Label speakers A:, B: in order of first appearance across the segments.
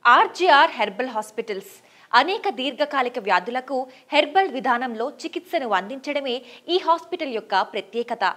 A: RGR herbal hospitals అనేక దీర్ఘకాలిక వ్యాధులకు హెర్బల్ విధానంలో చికిత్సను అందించడమే ఈ హాస్పిటల్ యొక్క ప్రత్యేకత.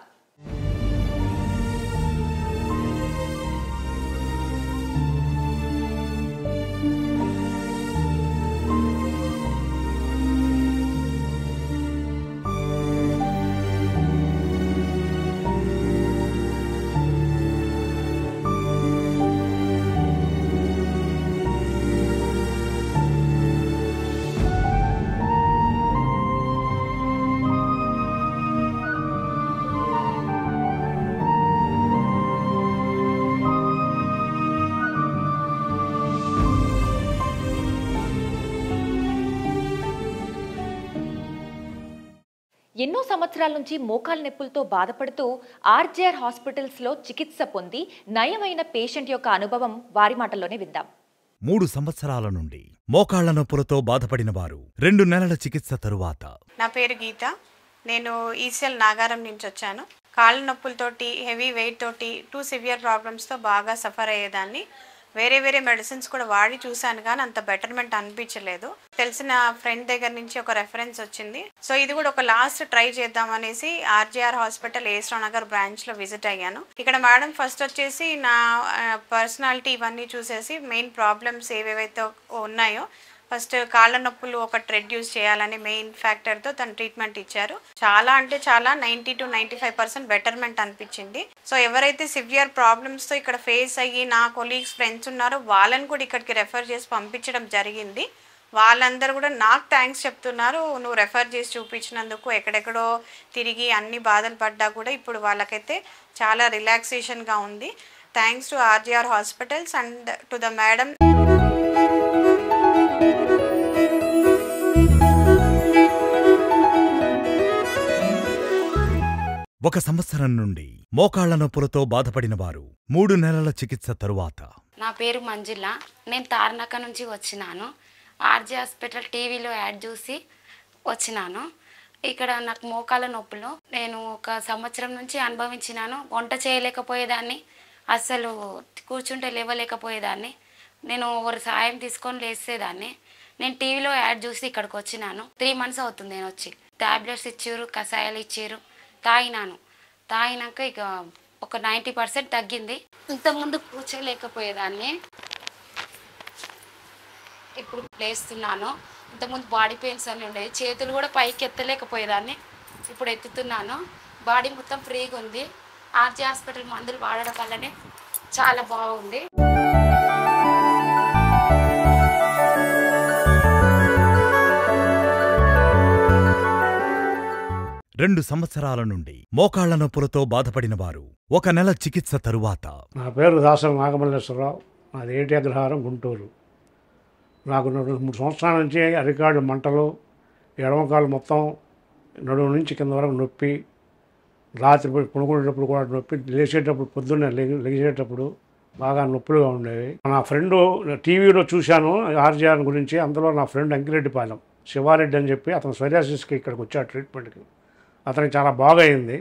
A: ఎన్నో సంవత్సరాల నుంచి మోకాలు నొప్పులతో బాధపడుతూ ఆర్జీఆర్ హాస్పిటల్స్లో చికిత్స పొంది నయమైన పేషెంట్ యొక్క అనుభవం వారి మాటల్లోనే విందాం.
B: 3 సంవత్సరాల నుండి మోకాళ్ల నొప్పులతో బాధపడిన వారు 2 నెలల చికిత్స తరువాత.
C: నా పేరు గీత. నేను ఈసీఎల్ నాగారం నుంచి వచ్చాను. కాళ్ళ నొప్పులతోటి, హెవీ వెయిట్ తోటి, 2 సివియర్ ప్రాబ్లమ్స్తో బాగా సఫర్ అయ్యేదాన్ని. వేరే మెడిసిన్స్ కూడా వాడి చూశాను కానీ అంత బెటర్మెంట్ అనిపించలేదు. తెలిసిన ఫ్రెండ్ దగ్గర నుంచి ఒక రెఫరెన్స్ వచ్చింది. సో ఇది కూడా ఒక లాస్ట్ ట్రై చేద్దాం అనేసి ఆర్జీఆర్ హాస్పిటల్ ఏస్రావ్ నగర్ బ్రాంచ్లో విజిట్ అయ్యాను. ఇక్కడ మేడం ఫస్ట్ వచ్చేసి నా పర్సనాలిటీ ఇవన్నీ చూసేసి మెయిన్ ప్రాబ్లమ్స్ ఏవేవైతే ఉన్నాయో ఫస్ట్ కాళ్ళ నొప్పులు ఒకటి రెడ్యూస్ చేయాలని మెయిన్ ఫ్యాక్టర్తో తను ట్రీట్మెంట్ ఇచ్చారు. చాలా అంటే చాలా 90 to 95% బెటర్మెంట్ అనిపించింది. సో ఎవరైతే సివియర్ ప్రాబ్లమ్స్తో ఇక్కడ ఫేస్ అయ్యి నా కొలీగ్స్ ఫ్రెండ్స్ ఉన్నారో వాళ్ళని కూడా ఇక్కడికి రెఫర్ చేసి పంపించడం జరిగింది. వాళ్ళందరూ కూడా నాకు థ్యాంక్స్ చెప్తున్నారు. నువ్వు రెఫర్ చేసి చూపించినందుకు, ఎక్కడెక్కడో తిరిగి అన్ని బాధలు పడ్డా కూడా ఇప్పుడు వాళ్ళకైతే చాలా రిలాక్సేషన్గా ఉంది. Thanks to RGR hospitals and to the madam.
B: ఒక సంవత్సరం నుండి మోకాళ్ల నొప్పులతో బాధపడిన వారు 3 నెలల చికిత్స తరువాత.
D: నా పేరు మంజుల. నేను తార్నాక నుంచి వచ్చినాను. ఆర్జీ హాస్పిటల్ టీవీలో యాడ్ చూసి వచ్చినాను. ఇక్కడ నాకు మోకాళ్ళ నొప్పులు నేను ఒక సంవత్సరం నుంచి అనుభవించినాను. వంట చేయలేకపోయేదాన్ని, అస్సలు కూర్చుంటే లేవలేకపోయేదాన్ని. నేను ఒకరి సాయం తీసుకొని లేసేదాన్ని. నేను టీవీలో యాడ్ చూసి ఇక్కడికి వచ్చినాను. 3 months అవుతుంది నేను వచ్చి. ట్యాబ్లెట్స్ ఇచ్చారు, కషాయాలు ఇచ్చారు, తాగినాక ఇక ఒక 90% తగ్గింది. ఇంతకుముందు కూర్చోలేకపోయేదాన్ని, ఇప్పుడు లేస్తున్నాను. ఇంతకుముందు బాడీ పెయిన్స్ అన్నీ ఉండేవి, చేతులు కూడా పైకి ఎత్తలేకపోయేదాన్ని, ఇప్పుడు ఎత్తుతున్నాను. బాడీ మొత్తం ఫ్రీగా ఉంది. ఆర్జీ హాస్పిటల్ మందులు వాడడం వల్లనే చాలా బాగుంది.
B: 2 సంవత్సరాల నుండి మోకాళ్ల నొప్పులతో బాధపడిన వారు 1 నెల చికిత్స తరువాత.
E: నా పేరు దాసరి నాగమల్లేశ్వరరావు. నాది ఏటి అగ్రహారం, గుంటూరు. నాకు 3 సంవత్సరాల నుంచి అరికాడు మంటలు, ఎడమకాలు మొత్తం నడుము నుంచి కింద వరకు నొప్పి, రాత్రి పడుకునేటప్పుడు కూడా నొప్పి, లేచేటప్పుడు పొద్దున్నే లెగిసేటప్పుడు బాగా నొప్పులుగా ఉండేవి. నా ఫ్రెండ్ టీవీలో చూశాను ఆర్జీఆర్ గురించి. అందులో నా ఫ్రెండ్ అంకిరెడ్డిపాలెం శివారెడ్డి అని చెప్పి అతను సోరియాసిస్కి ఇక్కడికి వచ్చాడు ట్రీట్మెంట్కి. అతనికి చాలా బాగా అయింది.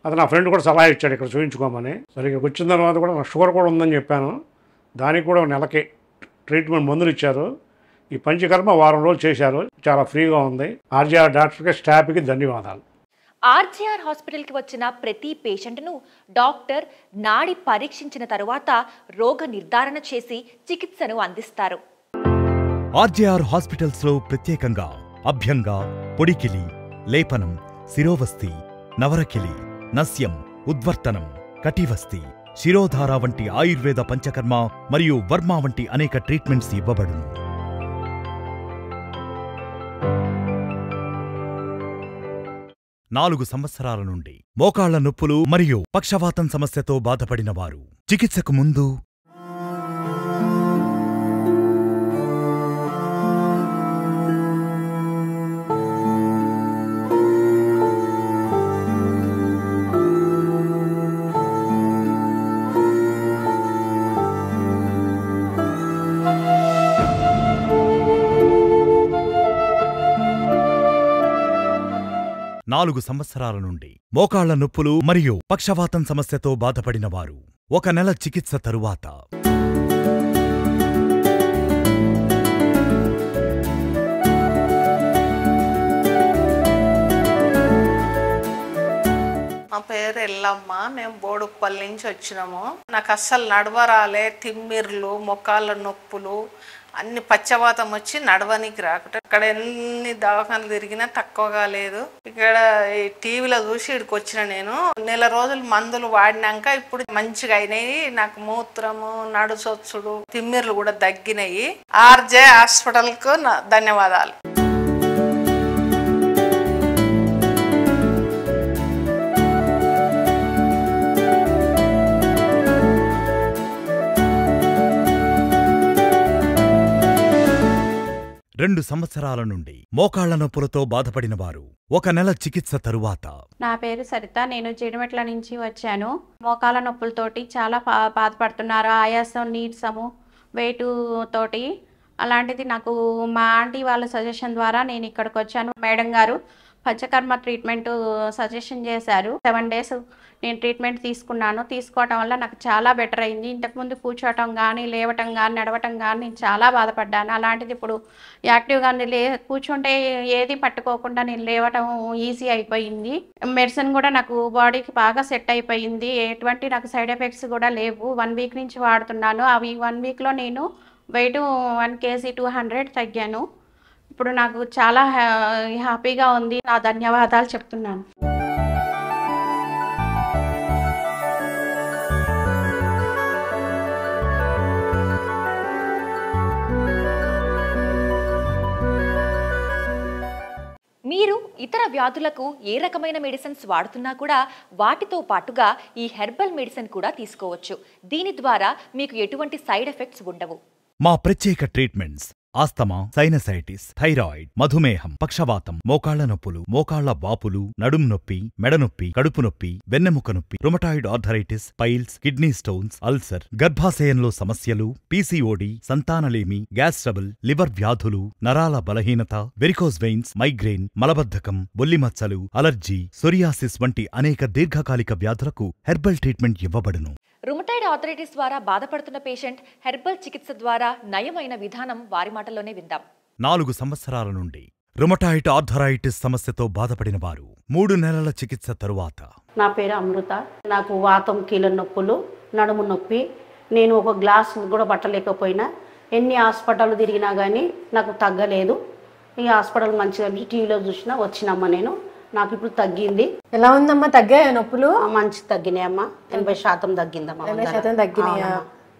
E: అతను నా ఫ్రెండ్ కూడా సలహా ఇచ్చాడు ఇక్కడ చూపించుకోమని. సరే ఇక్కడికి వచ్చిన తర్వాత కూడా నాకు షుగర్ కూడా ఉందని చెప్పాను. దానికి కూడా 1 నెలకి ట్రీట్మెంట్ మందులు ఇచ్చారు. ఈ పంచకర్మ 1 వారం రోజులు చేశారు. చాలా ఫ్రీగా ఉంది. ఆర్జీఆర్ డాక్టర్కి, స్టాఫ్కి ధన్యవాదాలు.
A: ఆర్జీఆర్ హాస్పిటల్కి వచ్చిన ప్రతి పేషెంట్ను డాక్టర్ నాడి పరీక్షించిన తరువాత రోగ నిర్ధారణ చేసి చికిత్సను అందిస్తారు.
B: ఆర్జీఆర్ హాస్పిటల్స్లో ప్రత్యేకంగా అభ్యంగ, పొడికిలి, లేపనం, శిరోవస్తి, నవరకిలి, నస్యం, ఉద్వర్తనం, కటివస్తి, శిరోధార వంటి ఆయుర్వేద పంచకర్మ మరియు వర్మ వంటి అనేక ట్రీట్మెంట్స్ ఇవ్వబడును. 4 సంవత్సరాల నుండి మోకాళ్ల నొప్పులు మరియు పక్షవాతం సమస్యతో బాధపడిన వారు చికిత్సకు ముందు 4 సంవత్సరాల నుండి మోకాళ్ల నొప్పులు మరియు పక్షవాతం సమస్యతో బాధపడిన వారు 1 నెల చికిత్స తరువాత
F: మా పేరు ఎల్లమ్మ. మేము బోడుప్పల్ నుంచి వచ్చినాము. నాకు అస్సలు నడవరాలే, తిమ్మిర్లు, మొక్కాళ్ళ నొప్పులు, అన్ని పచ్చవాతం వచ్చి నడవనికి రాకట. ఇక్కడ ఎన్ని దవాఖానలు తిరిగినా తక్కువగా లేదు. ఇక్కడ ఈ టీవీలో చూసి ఇక్కడికి వచ్చిన నేను. నెల రోజులు మందులు వాడినాక ఇప్పుడు మంచిగా అయినాయి. నాకు మూత్రము, నడుసొచ్చుడు, తిమ్మిర్లు కూడా తగ్గినాయి. ఆర్జే హాస్పిటల్కు ధన్యవాదాలు.
B: రెండు సంవత్సరాల నుండి మోకాళ్ల నొప్పులతో బాధపడిన వారు 1 నెల చికిత్స తరువాత.
G: నా పేరు సరిత. నేను జీడిమెట్ల నుంచి వచ్చాను. మోకాల నొప్పులతోటి చాలా బాధపడుతున్నారు. ఆయాసం, నీరసము, వెయిట్ తోటి. అలాంటిది నాకు మా ఆంటీ వాళ్ళ సజెషన్ ద్వారా నేను ఇక్కడికి వచ్చాను. మేడం గారు పంచకర్మ ట్రీట్మెంట్ సజెషన్ చేశారు. 7 days నేను ట్రీట్మెంట్ తీసుకున్నాను. తీసుకోవటం వల్ల నాకు చాలా బెటర్ అయింది. ఇంతకుముందు కూర్చోవటం కానీ, లేవటం కానీ, నడవటం కానీ నేను చాలా బాధపడ్డాను. అలాంటిది ఇప్పుడు యాక్టివ్గా కూర్చుంటే ఏది పట్టుకోకుండా నేను లేవటం ఈజీ అయిపోయింది. మెడిసిన్ కూడా నాకు బాడీకి బాగా సెట్ అయిపోయింది. ఎటువంటి నాకు సైడ్ ఎఫెక్ట్స్ కూడా లేవు. 1 week నుంచి వాడుతున్నాను. అవి 1 weekలో నేను వెయిట్ 1 kg 200 తగ్గాను. ఇప్పుడు నాకు చాలా హ్యాపీగా ఉంది. నా ధన్యవాదాలు చెప్తున్నాను.
A: మీరు ఇతర వ్యాధులకు ఏ రకమైన మెడిసిన్స్ వాడుతున్నా కూడా వాటితో పాటుగా ఈ హెర్బల్ మెడిసిన్ కూడా తీసుకోవచ్చు. దీని ద్వారా మీకు ఎటువంటి సైడ్ ఎఫెక్ట్స్ ఉండవు.
B: మా ప్రత్యేక ట్రీట్మెంట్స్ ఆస్తమా, సైనసైటిస్, థైరాయిడ్, మధుమేహం, పక్షవాతం, మోకాళ్ల నొప్పులు, మోకాళ్ల వాపులు, నడుం నొప్పి, మెడనొప్పి, కడుపు నొప్పి, వెన్నెముక నొప్పి, rheumatoid arthritis, piles, kidney stones, ulcer, గర్భాశయంలో సమస్యలు, పీసీఓడి, సంతానలేమి, గ్యాస్ ట్రబుల్, లివర్ వ్యాధులు, నరాల బలహీనత, వెరికోస్ వెయిన్స్, మైగ్రేన్, మలబద్ధకం, బొల్లిమచ్చలు, అలర్జీ, సొరియాసిస్ వంటి అనేక దీర్ఘకాలిక వ్యాధులకు హెర్బల్ ట్రీట్మెంట్ ఇవ్వబడును.
A: రుమటాయిడ్ ఆర్థరైటిస్ ద్వారా బాధపడుతున్న పేషెంట్ హెర్బల్ చికిత్స ద్వారా నయమైన విధానం వారి మాటల్లోనే విందాం.
B: 4 సంవత్సరాల నుండి రుమటాయిడ్ ఆర్థరైటిస్ సమస్యతో బాధపడిన వారు 3 నెలల చికిత్స తరువాత.
H: నా పేరు అమృత. నాకు వాతం, కీళ్ళ నొప్పులు, నడుము నొప్పి. నేను ఒక గ్లాస్ కూడా పట్టలేకపోయినా. ఎన్ని హాస్పిటల్ తిరిగినా కానీ నాకు తగ్గలేదు. ఈ హాస్పిటల్ మంచిగా టీవీలో చూసినా వచ్చినమ్మా నేను. నాకు ఇప్పుడు తగ్గింది.
I: ఎలా ఉందమ్మా? తగ్గాయా నొప్పులు?
H: మంచి తగ్గినాయమ్మా. 80% తగ్గిందమ్మా.
I: 80% తగ్గినాయా?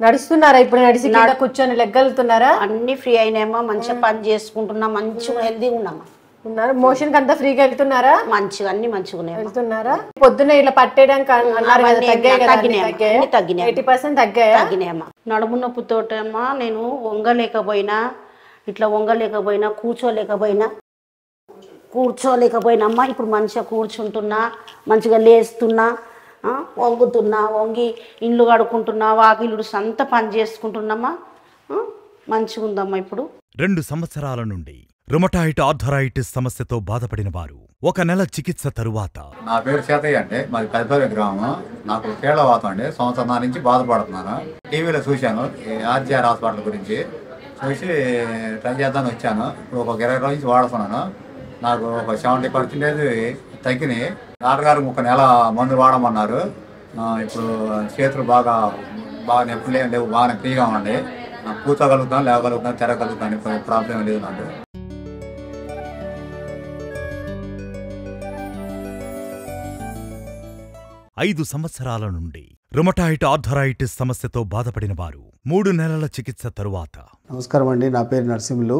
I: నడుస్తున్నారా ఇప్పుడు? నడిచి కింద కూర్చొని లెగ్గలుతున్నారా?
H: అన్ని ఫ్రీ అయినాయమ్మా. మంచిగా పని చేసుకుంటున్నా. మంచిగా హెల్దీగా ఉన్నామా.
I: ఉన్నారు. మోషన్ కి అంతా ఫ్రీగా వెళ్తున్నారా?
H: మంచిగా అన్ని మంచిగా ఉన్నాయి.
I: వెళ్తున్నారా? పొద్దున్న ఇలా పట్టేయడానికి అన్నారు కదా, తగ్గాయి. 80%
H: తగ్గినాయమ్మా. నడుము నొప్పితోటమ్మా నేను వంగలేకపోయినా, ఇట్లా వంగలేకపోయినా, కూర్చోలేకపోయినమ్మా. ఇప్పుడు మంచిగా కూర్చుంటున్నా, మంచిగా లేస్తున్నా, వంగుతున్నా, వంగి ఇండ్లు కడుక్కుంటున్నా, వాకిలుడు అంతా పని చేసుకుంటున్నామా. మంచిగా ఉందమ్మా ఇప్పుడు.
B: 2 సంవత్సరాల నుండి రుమటాయిడ్ ఆర్థరైటిస్ సమస్యతో బాధపడిన వారు 1 నెల చికిత్స తరువాత.
J: నా పేరు చేతయ్య అండి. మాది పెద్దపల్లి గ్రామం. నాకు కీళ్ళవాతం అండి. సంవత్సరం నుంచి బాధపడుతున్నాను. టీవీలో చూశాను ఆర్జీఆర్ హాస్పిటల్ గురించి. చూసి ట్రై చేద్దామని వచ్చాను. ఇప్పుడు ఒక 20 రోజుల నుంచి వాడుతున్నాను. నాకు ఒక 70% తగ్గినాయి. డాక్టర్ గారు 1 నెల మందు వాడమన్నారు. ఇప్పుడు చేతులు బాగా నొప్పులు ఏం లేవు. బాగా ఫ్రీగా ఉండి కూర్చోగలుగుతాను, లేవగలుగుతాను, తిరగలుగుతాను. ప్రాబ్లం లేదు నాకు.
B: ఐదు సంవత్సరాల నుండి రుమటాయిడ్ ఆర్థరైటిస్ సమస్యతో బాధపడిన వారు 3 నెలల చికిత్స తరువాత.
K: నమస్కారం అండి. నా పేరు నరసింహులు.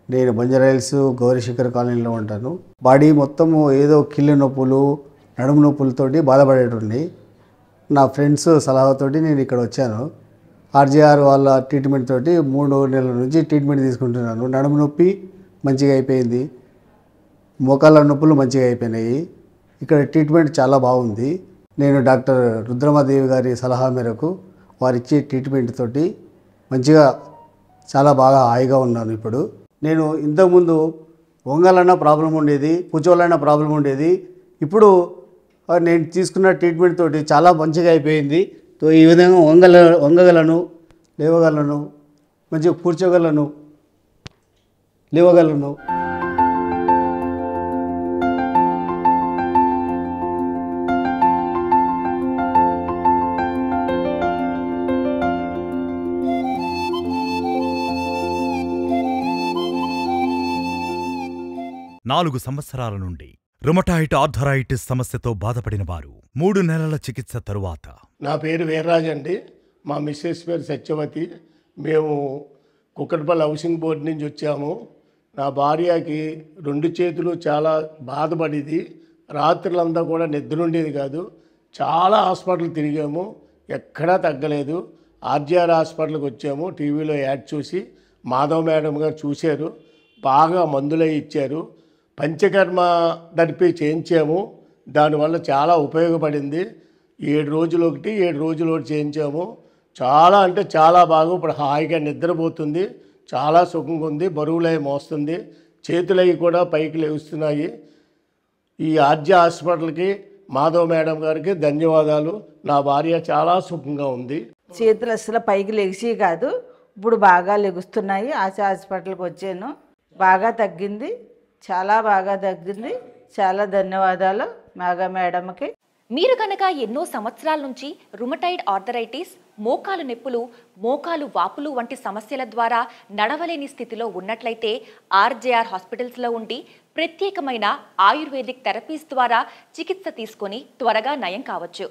K: నేను బంజారాహిల్స్ గౌరీశంకర్ కాలనీలో ఉంటాను. బాడీ మొత్తము ఏదో కీళ్ళ నొప్పులు, నడుము నొప్పులతోటి బాధపడేటండి. నా ఫ్రెండ్స్ సలహాతోటి నేను ఇక్కడ వచ్చాను. ఆర్జీఆర్ వాళ్ళ ట్రీట్మెంట్ తోటి 3 నెలల నుంచి ట్రీట్మెంట్ తీసుకుంటున్నాను. నడుము నొప్పి మంచిగా అయిపోయింది, మోకాళ్ళ నొప్పులు మంచిగా అయిపోయినాయి. ఇక్కడ ట్రీట్మెంట్ చాలా బాగుంది. నేను డాక్టర్ రుద్రమాదేవి గారి సలహా మేరకు వారిచ్చే ట్రీట్మెంట్ తోటి మంచిగా చాలా బాగా హాయిగా ఉన్నాను. ఇప్పుడు నేను ఇంతకుముందు వంగాలన్న ప్రాబ్లం ఉండేది, కూర్చోవాలన్న ప్రాబ్లం ఉండేది. ఇప్పుడు నేను తీసుకున్న ట్రీట్మెంట్ తోటి చాలా మంచిగా అయిపోయింది. ఈ విధంగా వంగగలను, లేవగలను, మంచిగా కూర్చోగలను, లేవగలను.
B: నాలుగు సంవత్సరాల నుండి రుమటాయిడ్ ఆర్థరైటిస్ సమస్యతో బాధపడిన వారు 3 నెలల చికిత్స తరువాత.
L: నా పేరు వీర్రాజ్ అండి. మా మిస్సెస్ పేరు సత్యవతి. మేము కుక్కట్పల్లి హౌసింగ్ బోర్డు నుంచి వచ్చాము. నా భార్యకి 2 చేతులు చాలా బాధపడేది. రాత్రులంతా కూడా నిద్ర ఉండేది కాదు. చాలా హాస్పిటల్ తిరిగాము, ఎక్కడా తగ్గలేదు. ఆర్జీఆర్ హాస్పిటల్కి వచ్చాము. టీవీలో యాడ్ చూసి మాధవ్ మేడం గారు చూశారు, బాగా మందులే ఇచ్చారు. పంచకర్మ థెరపీ చేయించాము, దానివల్ల చాలా ఉపయోగపడింది. 7 రోజులు ఒకటి 7 రోజులు ఒకటి చేయించాము. చాలా అంటే చాలా బాగా ఇప్పుడు హాయిగా నిద్రపోతుంది, చాలా సుఖంగా ఉంది. బరువులై మోస్తుంది, చేతులవి కూడా పైకి లేస్తున్నాయి. ఈ ఆర్జీ హాస్పిటల్కి మాధవ్ మేడం గారికి ధన్యవాదాలు. నా భార్య చాలా సుఖంగా ఉంది.
M: చేతులు అసలు పైకి లెగిసి కాదు, ఇప్పుడు బాగా లెగుస్తున్నాయి. ఆశా హాస్పిటల్కి వచ్చాను, బాగా తగ్గింది, చాలా బాగా తగ్గింది. చాలా ధన్యవాదాలు మాగా మేడంకి.
A: మీరు కనుక ఎన్నో సంవత్సరాల నుంచి రుమటైడ్ ఆర్థరైటిస్, మోకాలు నొప్పులు, మోకాలు వాపులు వంటి సమస్యల ద్వారా నడవలేని స్థితిలో ఉన్నట్లయితే ఆర్జేఆర్ హాస్పిటల్స్లో ఉండి ప్రత్యేకమైన ఆయుర్వేదిక్ థెరపీస్ ద్వారా చికిత్స తీసుకొని త్వరగా నయం కావచ్చు.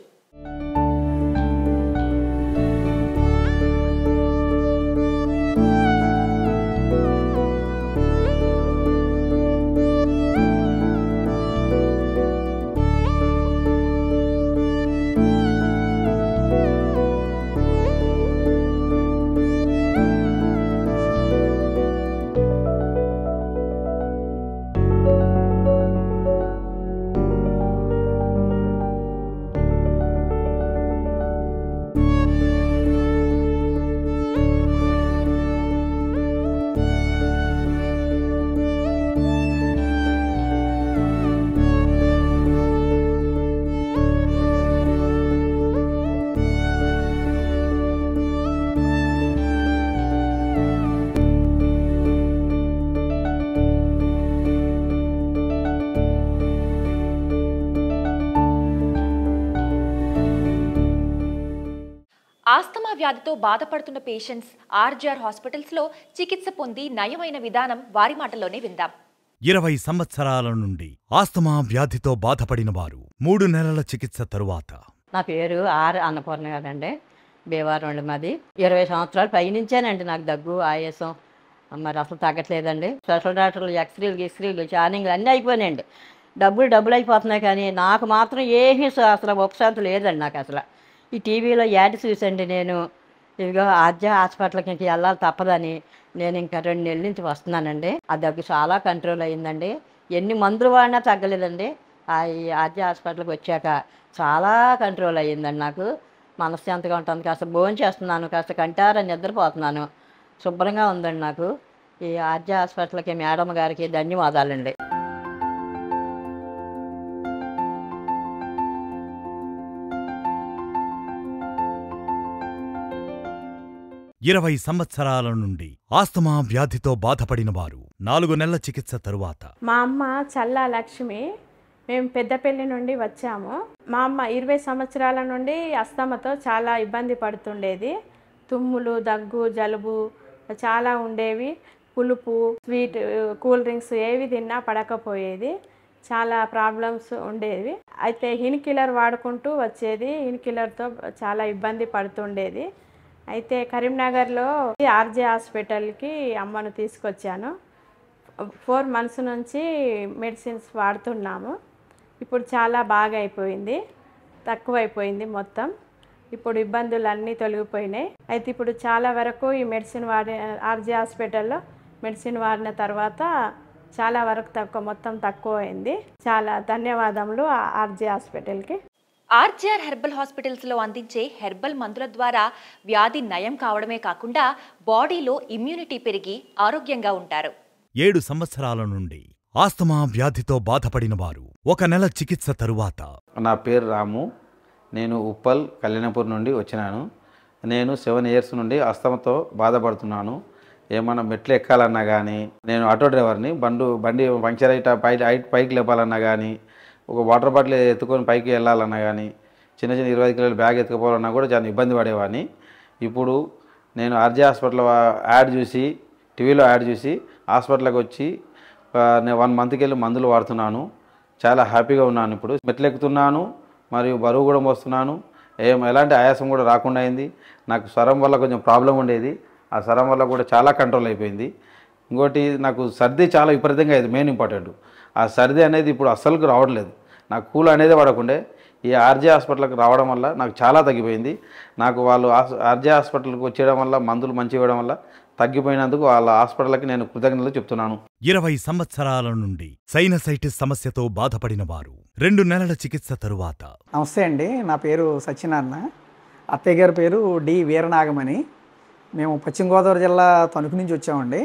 A: ఆస్తమా వ్యాధితో బాధపడుతున్న పేషెంట్స్ ఆర్జీఆర్ హాస్పిటల్స్లో చికిత్స పొంది నయమైన విధానం వారి మాటల్లోనే విందాం.
B: 20 సంవత్సరాల నుండి ఆస్తమా వ్యాధితో బాధపడిన వారు 3 నెలల చికిత్స తరువాత.
N: నా పేరు ఆర్ అన్నపూర్ణ గారండి, భీమవరం మాది. 20 సంవత్సరాలు పైనుంచానండి నాకు దగ్గు, ఆయాసం, మరి అసలు తగ్గట్లేదండి. స్పెషల్ డాక్టర్లు ఎక్స్రేలు చానింగ్లు అన్నీ అయిపోయినాయండి. డబ్బులు అయిపోతున్నాయి, కానీ నాకు మాత్రం ఏమీ అసలు ఉపశాంతి లేదండి. నాకు అసలు ఈ టీవీలో యాడ్ చూసండి నేను ఇదిగో ఆర్జీ హాస్పిటల్కి ఇంక వెళ్ళాలి తప్పదని నేను ఇంకా 2 నెలల నుంచి వస్తున్నానండి. ఆ దగ్గు చాలా కంట్రోల్ అయ్యిందండి. ఎన్ని మందులు వాడినా తగ్గలేదండి. ఈ ఆర్జీ హాస్పిటల్కి వచ్చాక చాలా కంట్రోల్ అయ్యిందండి. నాకు మనశ్శాంతిగా ఉంటుంది, కాస్త భోజనం చేస్తున్నాను, కాస్త కంటారా నిద్రపోతున్నాను, శుభ్రంగా ఉందండి నాకు. ఈ ఆర్జీ హాస్పిటల్కి మేడం గారికి ధన్యవాదాలండి.
B: 20 సంవత్సరాల నుండి ఆస్తమా వ్యాధితో బాధపడిన వారు 4 నెలల చికిత్స తరువాత.
G: మా అమ్మ చల్లా లక్ష్మి, మేము పెద్దపల్లి నుండి వచ్చాము. మా అమ్మ 20 సంవత్సరాల నుండి ఆస్తమాతో చాలా ఇబ్బంది పడుతుండేది. తుమ్ములు, దగ్గు, జలుబు చాలా ఉండేవి. పులుపు, స్వీట్, కూల్ డ్రింక్స్ ఏవి తిన్నా పడకపోయేది. చాలా ప్రాబ్లమ్స్ ఉండేవి. అయితే ఇన్కిల్లర్ వాడుకుంటూ వచ్చేది. ఇన్కిల్లర్తో చాలా ఇబ్బంది పడుతుండేది. అయితే కరీంనగర్లో ఆర్జే హాస్పిటల్కి అమ్మను తీసుకొచ్చాను. 4 months నుంచి మెడిసిన్స్ వాడుతున్నాము. ఇప్పుడు చాలా బాగా అయిపోయింది, తక్కువైపోయింది మొత్తం. ఇప్పుడు ఇబ్బందులు అన్నీ తొలగిపోయినాయి. అయితే ఇప్పుడు చాలా వరకు ఈ మెడిసిన్ ఆర్జే హాస్పిటల్లో మెడిసిన్ వాడిన తర్వాత చాలా వరకు మొత్తం తక్కువ అయింది. చాలా ధన్యవాదములు ఆర్జే హాస్పిటల్కి.
A: ఆర్జీఆర్ హెర్బల్ హాస్పిటల్స్లో అందించే హెర్బల్ మందుల ద్వారా వ్యాధి నయం కావడమే కాకుండా బాడీలో ఇమ్యూనిటీ పెరిగి ఆరోగ్యంగా ఉంటారు.
B: 7 సంవత్సరాల నుండి ఆస్తమా వ్యాధితో బాధపడిన వారు 1 నెల చికిత్స తరువాత.
O: నా పేరు రాము, నేను ఉప్పల్ కళ్యాణపూర్ నుండి వచ్చినాను. నేను 7 ఇయర్స్ నుండి అస్తమతో బాధపడుతున్నాను. ఏమన్నా మెట్లు ఎక్కాలన్నా కానీ, నేను ఆటో డ్రైవర్ని, బండి పంక్చర్ అయితే పైకి లేపాలన్నా కానీ, ఒక వాటర్ బాటిల్ ఎత్తుకొని పైకి వెళ్ళాలన్నా కానీ, చిన్న 25 కిలోల బ్యాగ్ ఎత్తుకుపోవాలన్నా కూడా చాలా ఇబ్బంది పడేవాడిని. ఇప్పుడు నేను ఆర్జే హాస్పిటల్ యాడ్ చూసి, టీవీలో యాడ్ చూసి హాస్పిటల్కి వచ్చి నేను 1 మంత్కి వెళ్ళి మందులు వాడుతున్నాను. చాలా హ్యాపీగా ఉన్నాను. ఇప్పుడు మెట్లు ఎక్కుతున్నాను మరియు బరువు కూడా మోస్తున్నాను. ఎలాంటి ఆయాసం కూడా రాకుండా అయింది. నాకు స్వరం వల్ల కొంచెం ప్రాబ్లం ఉండేది, ఆ స్వరం వల్ల కూడా చాలా కంట్రోల్ అయిపోయింది. ఇంకోటి నాకు సర్ది చాలా విపరీతంగా అయింది. మెయిన్ ఇంపార్టెంట్ ఆ సర్ది అనేది ఇప్పుడు అస్సలు రావట్లేదు. నాకు కూల్ అనేది పడకుండే ఈ ఆర్జే హాస్పిటల్కి రావడం వల్ల నాకు చాలా తగ్గిపోయింది. నాకు వాళ్ళు ఆర్జే హాస్పిటల్కి వచ్చేయడం వల్ల, మందులు మంచి ఇవ్వడం వల్ల తగ్గిపోయినందుకు వాళ్ళ హాస్పిటల్కి నేను కృతజ్ఞతలు చెప్తున్నాను.
B: 20 సంవత్సరాల నుండి సైనసైటిస్ సమస్యతో బాధపడిన వారు 2 నెలల చికిత్స తరువాత.
P: నమస్తే అండి, నా పేరు సత్యనారాయణ. అత్తయ్య గారి పేరు డి వీరనాగమణి. మేము పశ్చిమ గోదావరి జిల్లా తణుకు నుంచి వచ్చామండి.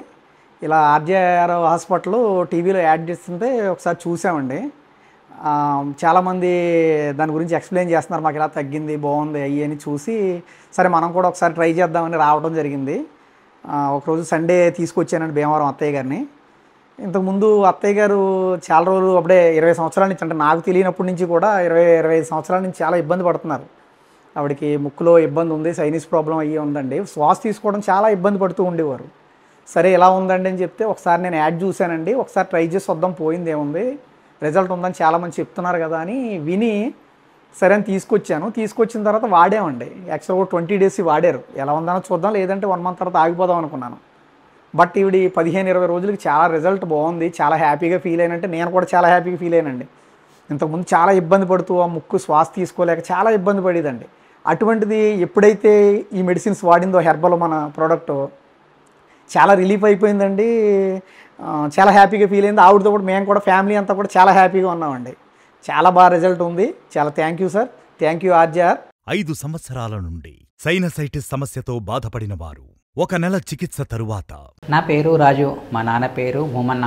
P: ఇలా ఆర్జేఆర్ హాస్పిటల్ టీవీలో యాడ్ చేస్తుంటే ఒకసారి చూసామండి. చాలామంది దాని గురించి ఎక్స్ప్లెయిన్ చేస్తున్నారు, మాకు ఇలా తగ్గింది, బాగుంది అయ్యి అని చూసి సరే మనం కూడా ఒకసారి ట్రై చేద్దామని రావడం జరిగింది. ఒకరోజు సండే తీసుకొచ్చానండి భీమవరం అత్తయ్య గారిని. ఇంతకుముందు అత్తయ్య గారు చాలా రోజులు అప్పుడే 20 సంవత్సరాల నుంచి, అంటే నాకు తెలియనప్పటి నుంచి కూడా 20-25 సంవత్సరాల నుంచి చాలా ఇబ్బంది పడుతున్నారు. ఆవిడకి ముక్కులో ఇబ్బంది ఉంది, సైనస్ ప్రాబ్లం అయ్యి ఉందండి. శ్వాస తీసుకోవడం చాలా ఇబ్బంది పడుతూ ఉండేవారు. సరే ఇలా ఉందండి అని చెప్తే ఒకసారి నేను యాడ్ చూశానండి, ఒకసారి ట్రై చేసి వద్దాం, పోయింది ఏముంది, రిజల్ట్ ఉందని చాలామంది చెప్తున్నారు కదా అని విని సరే అని తీసుకొచ్చిన తర్వాత వాడామండి. యాక్చువల్గా 20 డేస్ వాడారు. ఎలా ఉందనో చూద్దాం, లేదంటే 1 మంత్ తర్వాత ఆగిపోదాం అనుకున్నాను. బట్ ఈవిడి 15-20 రోజులకి చాలా రిజల్ట్ బాగుంది, చాలా హ్యాపీగా ఫీల్ అయినంటే నేను కూడా చాలా హ్యాపీగా ఫీల్ అయినండి. ఇంతకుముందు చాలా ఇబ్బంది పడుతూ ఆ ముక్కు శ్వాస తీసుకోలేక చాలా ఇబ్బంది పడేదండి. అటువంటిది ఎప్పుడైతే ఈ మెడిసిన్స్ వాడిందో హెర్బల్ మన ప్రోడక్ట్, చాలా రిలీఫ్ అయిపోయిందండి. చాలా హ్యాపీగా ఫీల్ అయింది. ఆవిడతో కూడా మేము కూడా ఫ్యామిలీ అంతా కూడా చాలా హ్యాపీగా ఉన్నామండి. చాలా బాగా రిజల్ట్ ఉంది. చాలా thank you sir, thank you RJR.
B: 5 సంవత్సరాల నుండి సైనసైటిస్ సమస్యతో బాధపడిన వారు 1 నెల చికిత్స తరువాత.
Q: నా పేరు రాజు, మా నాన్న పేరు భూమన్న.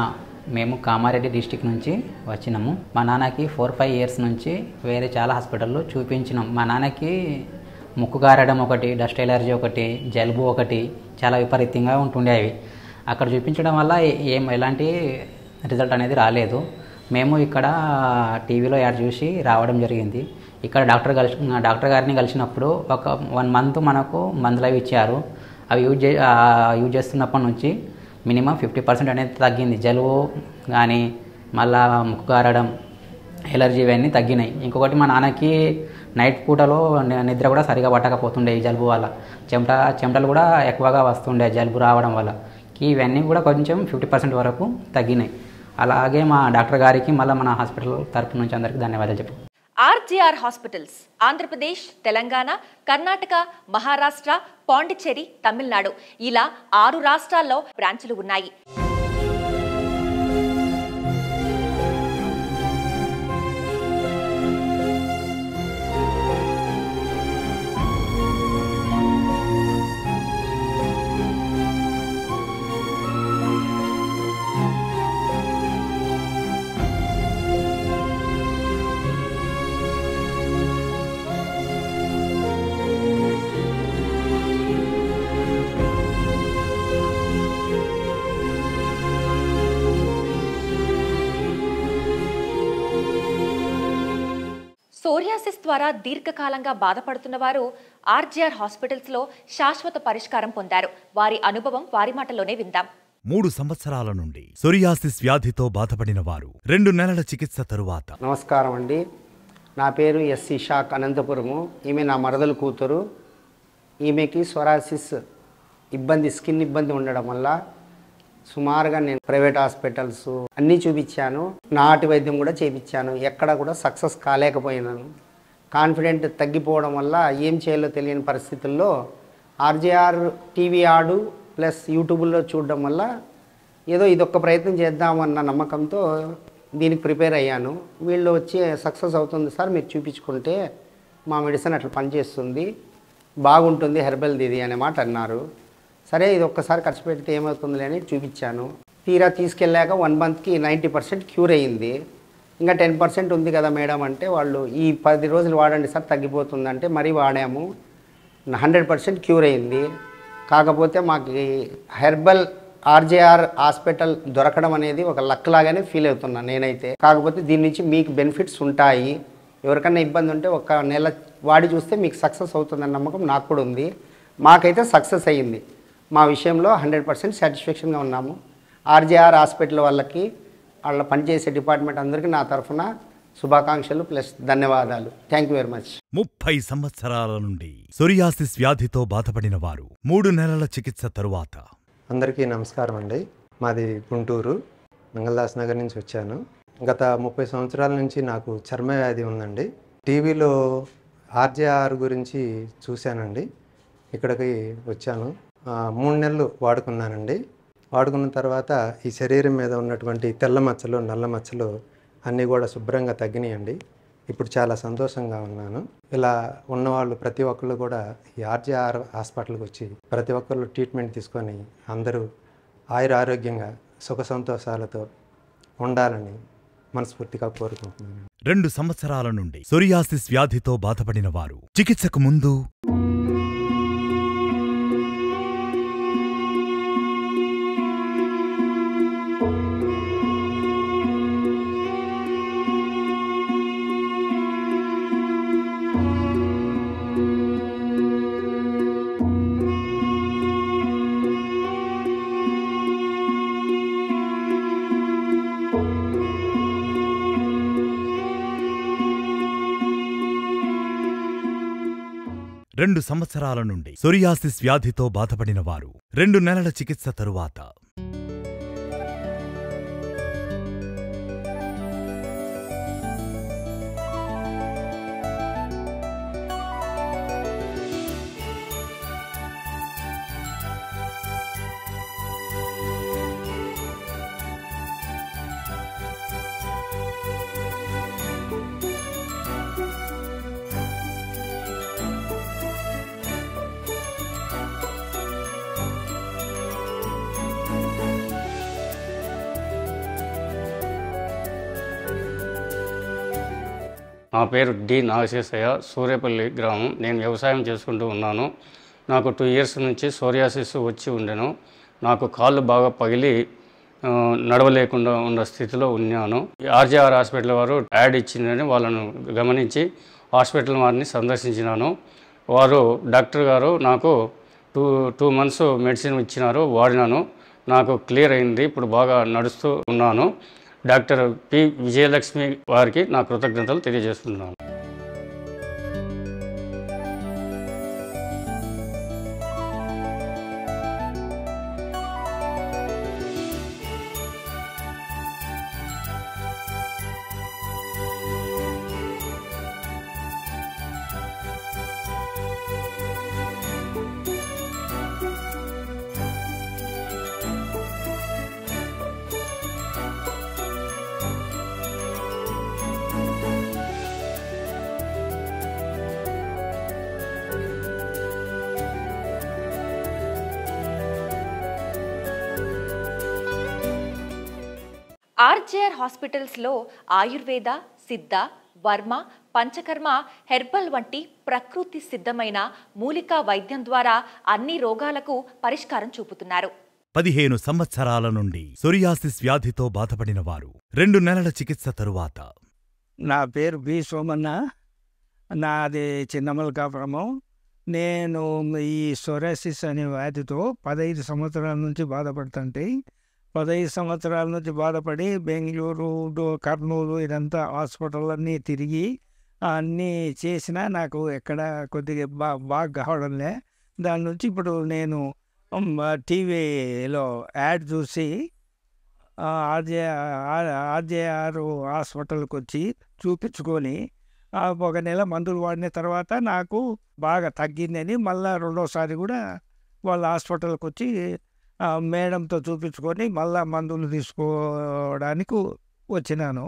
Q: మేము కామారెడ్డి డిస్టిక్ నుంచి వచ్చినాము. మా నాన్నకి 4-5 ఇయర్స్ నుంచి వేరే చాలా హాస్పిటల్లో చూపించినాం. మా నాన్నకి ముక్కు గారడం ఒకటి, డస్ట్ ఎలర్జీ ఒకటి, జలుబు ఒకటి చాలా విపరీతంగా ఉంటుండేవి. అక్కడ చూపించడం వల్ల ఎలాంటి రిజల్ట్ అనేది రాలేదు. మేము ఇక్కడ టీవీలో యాడ్ చూసి రావడం జరిగింది. ఇక్కడ డాక్టర్ గారిని కలిసినప్పుడు ఒక 1 మంత్ మనకు మందులు అవి ఇచ్చారు. అవి యూజ్ చేస్తున్నప్పటి నుంచి మినిమం 50% అనేది తగ్గింది. జలుబు కానీ మళ్ళా ముక్కు గారడం, ఎలర్జీ ఇవన్నీ తగ్గినాయి. ఇంకొకటి మా నాన్నకి నైట్ పూటలో నిద్ర కూడా సరిగా పట్టకపోతుండే ఈ జలుబు వల్ల. చెమటలు కూడా ఎక్కువగా వస్తుండే జలుబు రావడం వల్ల. ఇవన్నీ కూడా కొంచెం 50% వరకు తగ్గినాయి. అలాగే మా డాక్టర్ గారికి మళ్ళీ మన హాస్పిటల్ తరపు నుంచి అందరికీ ధన్యవాదాలు చెప్పు.
A: ఆర్జీఆర్ హాస్పిటల్స్ ఆంధ్రప్రదేశ్, తెలంగాణ, కర్ణాటక, మహారాష్ట్ర, పాండిచ్చేరి, తమిళనాడు ఇలా 6 రాష్ట్రాల్లో బ్రాంచులు ఉన్నాయి. సోరియాసిస్ ద్వారా దీర్ఘకాలంగా బాధపడుతున్న వారు ఆర్జీఆర్ హాస్పిటల్స్లో శాశ్వత పరిష్కారం పొందారు. వారి అనుభవం వారి మాటలోనే విందాం.
B: 3 సంవత్సరాల నుండి సోరియాసిస్ వ్యాధితో బాధపడిన వారు 2 నెలల చికిత్స తరువాత.
R: నమస్కారం అండి, నా పేరు ఎస్ ఇషాక్, అనంతపురము. ఈమె నా మరదలు కూతురు. ఈమెకి సోరియాసిస్ స్కిన్ ఇబ్బంది ఉండడం వల్ల సుమారుగా నేను ప్రైవేట్ హాస్పిటల్స్ అన్నీ చూపించాను, నాటు వైద్యం కూడా చేయించాను. ఎక్కడ కూడా సక్సెస్ కాలేకపోయినాను. కాన్ఫిడెంట్ తగ్గిపోవడం వల్ల ఏం చేయాలో తెలియని పరిస్థితుల్లో ఆర్జేఆర్ టీవీ యాడ్ ప్లస్ యూట్యూబ్లో చూడడం వల్ల ఏదో ఇదొక్క ప్రయత్నం చేద్దామన్న నమ్మకంతో దీనికి ప్రిపేర్ అయ్యాను. వీళ్ళు వచ్చి సక్సెస్ అవుతుంది సార్, మీరు చూపించుకుంటే మా మెడిసిన్ అట్లా పనిచేస్తుంది, బాగుంటుంది, హెర్బల్ది ఇది అనే మాట అన్నారు. సరే ఇది ఒక్కసారి ఖర్చు పెడితే ఏమవుతుందిలే అని చూపించాను. తీరా తీసుకెళ్ళాక 1 మంత్కి 90% క్యూర్ అయ్యింది. ఇంకా 10% ఉంది కదా మేడం అంటే వాళ్ళు ఈ 10 రోజులు వాడండి సార్ తగ్గిపోతుందంటే మరీ వాడాము, 100% క్యూర్ అయింది. కాకపోతే మాకు హెర్బల్ ఆర్జేఆర్ హాస్పిటల్ దొరకడం అనేది ఒక లక్ లాగానే ఫీల్ అవుతున్నాను నేనైతే. కాకపోతే దీని నుంచి మీకు బెనిఫిట్స్ ఉంటాయి, ఎవరికన్నా ఇబ్బంది ఉంటే ఒక నెల వాడి చూస్తే మీకు సక్సెస్ అవుతుందన్న నమ్మకం నాకు కూడా ఉంది. మాకైతే సక్సెస్ అయ్యింది. మా విషయంలో 100% సాటిస్ఫాక్షన్గా ఉన్నాము. ఆర్జేఆర్ హాస్పిటల్ వాళ్ళకి, వాళ్ళ పనిచేసే డిపార్ట్మెంట్ అందరికీ నా తరఫున శుభాకాంక్షలు ప్లస్ ధన్యవాదాలు. Thank you very much.
B: 30 సంవత్సరాల నుండి సోరియాసిస్ వ్యాధితో బాధపడిన వారు 3 నెలల చికిత్స తరువాత.
S: అందరికీ నమస్కారం అండి. మాది గుంటూరు మంగళదాస్ నగర్ నుంచి వచ్చాను. గత 30 సంవత్సరాల నుంచి నాకు చర్మ వ్యాధి ఉందండి. టీవీలో ఆర్జేఆర్ గురించి చూశానండి, ఇక్కడికి వచ్చాను. 3 నెలలు వాడుకున్నానండి. వాడుకున్న తర్వాత ఈ శరీరం మీద ఉన్నటువంటి తెల్ల మచ్చలు, నల్ల మచ్చలు అన్నీ కూడా శుభ్రంగా తగ్గినాయండి. ఇప్పుడు చాలా సంతోషంగా ఉన్నాను. ఇలా ఉన్నవాళ్ళు ప్రతి ఒక్కళ్ళు కూడా ఈ ఆర్జేఆర్ హాస్పిటల్కి వచ్చి ప్రతి ఒక్కళ్ళు ట్రీట్మెంట్ తీసుకొని అందరూ ఆరోగ్యంగా సుఖ సంతోషాలతో ఉండాలని మనస్ఫూర్తిగా కోరుకుంటున్నాను.
B: 2 సంవత్సరాల నుండి సోరియాసిస్ వ్యాధితో బాధపడిన వారు చికిత్సకు ముందు రెండు సంవత్సరాల నుండి సోరియాసిస్ వ్యాధితో బాధపడిన వారు 2 నెలల చికిత్స తరువాత.
T: నా పేరు డి నాగశేషయ్య, సూర్యపల్లి గ్రామం. నేను వ్యవసాయం చేసుకుంటూ ఉన్నాను. నాకు 2 ఇయర్స్ నుంచి సోరియాసిస్ వచ్చి ఉండెను. నాకు కాళ్ళు బాగా పగిలి నడవలేకుండా ఉన్న స్థితిలో ఉన్నాను. ఆర్జేఆర్ హాస్పిటల్ వారు యాడ్ ఇచ్చిందని వాళ్ళను గమనించి హాస్పిటల్ వారిని సందర్శించినాను. వారు డాక్టర్ గారు నాకు 2 మంత్స్ మెడిసిన్ ఇచ్చినారు, వాడినాను. నాకు క్లియర్ అయింది, ఇప్పుడు బాగా నడుస్తూ ఉన్నాను. డాక్టర్ పి విజయలక్ష్మి వారికి నా కృతజ్ఞతలు తెలియజేస్తున్నాను.
A: ఆర్జేఆర్ హాస్పిటల్స్లో ఆయుర్వేద, సిద్ధ, వర్మ, పంచకర్మ, హెర్బల్ వంటి ప్రకృతి సిద్ధమైన మూలికా వైద్యం ద్వారా అన్ని రోగాలకు పరిష్కారం చూపుతున్నారు.
B: 15 సంవత్సరాల నుండి సోరియాసిస్ వ్యాధితో బాధపడిన వారు 2 నెలల చికిత్స తరువాత.
U: నా పేరు బి సోమన్న, నాది చిన్నమలకాపురము. నేను ఈ సోరియాసిస్ అనే వ్యాధితో 15 సంవత్సరాల నుంచి బాధపడుతుంటే 15 సంవత్సరాల నుంచి బాధపడి బెంగళూరు, కర్నూలు ఇదంతా హాస్పిటల్లన్నీ తిరిగి అన్నీ చేసినా నాకు ఎక్కడ కొద్దిగా బాగా కావడంలే. దాని నుంచి ఇప్పుడు నేను టీవీలో యాడ్ చూసి ఆర్జేఆర్ హాస్పిటల్కి వచ్చి చూపించుకొని 1 నెల మందులు వాడిన తర్వాత నాకు బాగా తగ్గిందని మళ్ళీ 2వసారి కూడా వాళ్ళ హాస్పిటల్కి వచ్చి మేడంతో చూపించుకొని మళ్ళా మందులు తీసుకోవడానికి వచ్చినాను.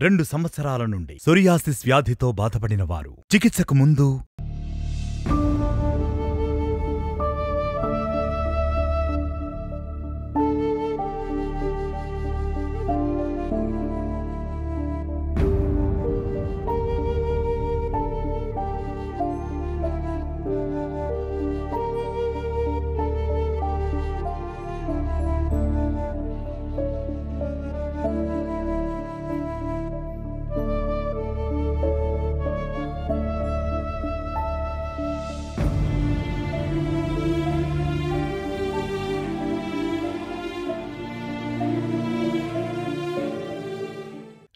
B: 2 సంవత్సరాల నుండి సోరియాసిస్ వ్యాధితో బాధపడిన వారు చికిత్సకు ముందు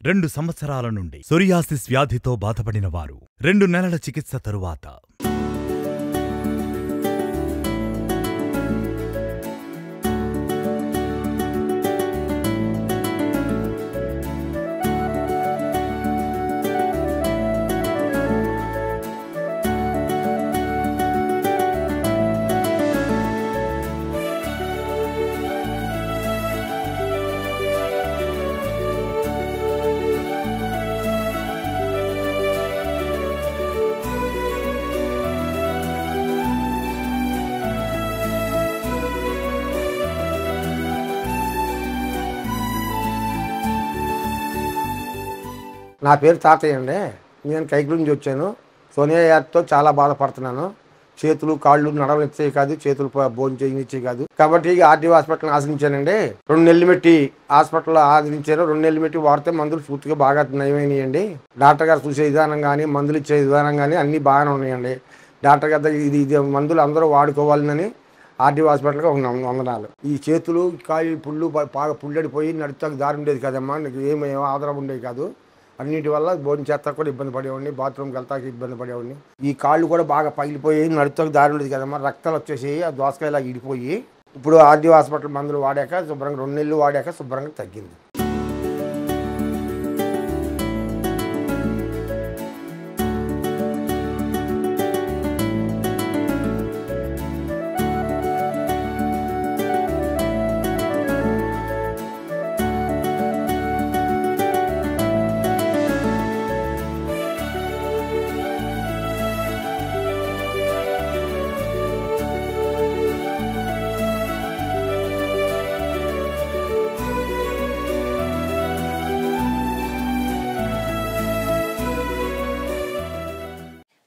B: 2 సంవత్సరాల నుండి సోరియాసిస్ వ్యాధితో బాధపడిన వారు 2 నెలల చికిత్స తరువాత
C: నా పేరు తాతయ్య అండి. నేను కైకుల నుంచి వచ్చాను. సోనియా యాత్తో చాలా బాధపడుతున్నాను. చేతులు కాళ్ళు నడవనిచ్చే కాదు, చేతులు భోజనం చేయనిచ్చే కాదు. కాబట్టి ఆర్టీ హాస్పిటల్ని ఆశ్రయించానండి. 2 నెలలు పెట్టి హాస్పిటల్లో ఆశ్రయించాను. 2 నెలలు పెట్టి వాడితే మందులు పూర్తిగా బాగా నయమైనాయండి. డాక్టర్ గారు చూసే విధానం కానీ, మందులు ఇచ్చే విధానం కానీ అన్నీ బాగానే ఉన్నాయండి. డాక్టర్ గారు ఇది మందులు అందరూ వాడుకోవాలని ఆర్టీ హాస్పిటల్కి ఒక వందనాలు. ఈ చేతులు కాళ్ళు పుళ్ళు బాగా పుల్లడిపోయి నడుస్తాకు దారి ఉండేది కదమ్మా, నాకు ఏమో ఆధారం ఉండేది కాదు. అన్నిటి వల్ల భోజనం చేస్తా కూడా ఇబ్బంది పడేవాడిని, బాత్రూమ్కి వెళ్తాకి ఇబ్బంది పడేవాడిని. ఈ కాళ్ళు కూడా బాగా పగిలిపోయి నడుస్తాకు దారి ఉండేది కదమ్మా, రక్తాలు వచ్చేసి ఆ దోసకాయలా ఇడిపోయి ఇప్పుడు ఆర్టీ హాస్పిటల్ మందులు వాడాక శుభ్రంగా 2 నెలలు వాడాక శుభ్రంగా తగ్గింది.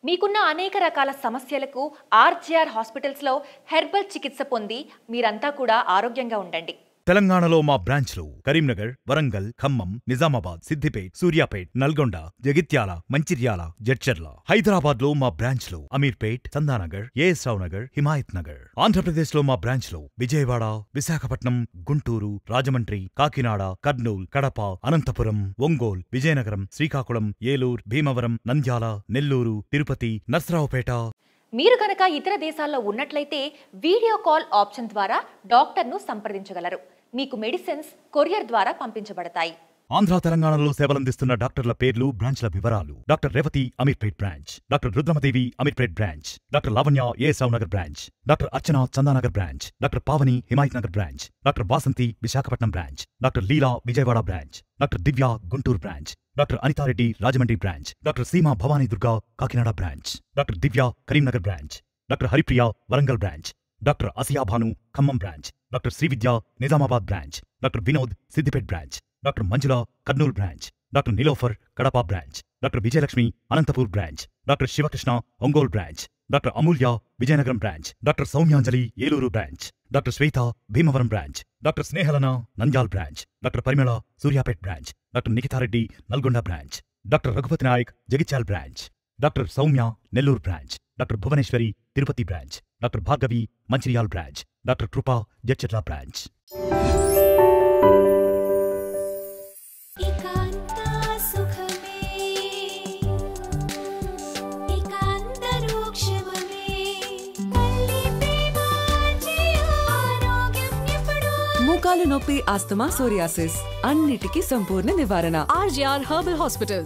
A: మీకున్న అనేక రకాల సమస్యలకు ఆర్జీఆర్ హాస్పిటల్స్లో హెర్బల్ చికిత్స పొంది మీరంతా కూడా ఆరోగ్యంగా ఉండండి.
B: తెలంగాణలో మా బ్రాంచ్లు కరీంనగర్, వరంగల్, ఖమ్మం, నిజామాబాద్, సిద్దిపేట్, సూర్యాపేట్, నల్గొండ, జగిత్యాల, మంచిర్యాల, జడ్చర్ల. హైదరాబాద్లో మా బ్రాంచ్లు అమీర్పేట్, చందానగర్, ఏఎస్ రావు నగర్, హిమాయత్ నగర్. ఆంధ్రప్రదేశ్లో మా బ్రాంచ్లు విజయవాడ, విశాఖపట్నం, గుంటూరు, రాజమండ్రి, కాకినాడ, కర్నూల్, కడప, అనంతపురం, ఒంగోల్, విజయనగరం, శ్రీకాకుళం, ఏలూరు, భీమవరం, నంద్యాల, నెల్లూరు, తిరుపతి, నర్సరావుపేట.
A: మీరు కనుక ఇతర దేశాల్లో ఉన్నట్లయితే వీడియో కాల్ ఆప్షన్ ద్వారా డాక్టర్ను సంప్రదించగలరు. మీకు మెడిసిన్స్ కొరియర్ ద్వారా పంపించబడతాయి.
B: ఆంధ్ర తెలంగాణలో సేవలందిస్తున్న డాక్టర్ల పేర్లు, బ్రాంచ్ల వివరాలు. Doctor Revathi Ameerpet branch, doctor Rudramadevi Ameerpet branch, doctor Lavanya as రావు నగర్ బ్రాంచ్, డాక్టర్ అర్చన Chandanagar branch, doctor Pavani Himayat Nagar branch, doctor Vasanthi Visakhapatnam branch, doctor లీలా విజయవాడ బ్రాంచ్, డాక్టర్ దివ్య Guntur branch, doctor Anitha Reddy Rajahmundry branch, doctor Seema Bhavani Durga Kakinada branch, doctor దివ్య Karimnagar branch, doctor Haripriya Warangal branch, doctor Asia Bhanu Khammam branch, doctor Srividya Nizamabad branch, doctor Vinod Siddipet branch, doctor మంజుల Kurnool branch, doctor Niloufer Kadapa branch, doctor Vijayalakshmi Anantapur branch, doctor Sivakrishna Ongole branch, doctor అమూల్య Vizianagaram branch, doctor సౌమ్యాంజలి Eluru branch, doctor శ్వేత Bhimavaram branch, doctor స్నేహలన Nandyal branch, doctor పరిమళ Suryapet branch, doctor Nikitha Reddy Nalgonda branch, doctor Raghupathi Naik Jagtial branch, doctor Soumya Nellore branch, doctor Bhuvaneswari Tirupati branch, doctor Bhargavi Mancherial branch, doctor కృపా Jadcherla branch.
V: మోకాలు నొప్పి, asthma, psoriasis అన్నిటికీ సంపూర్ణ నివారణ. RGR herbal hospital.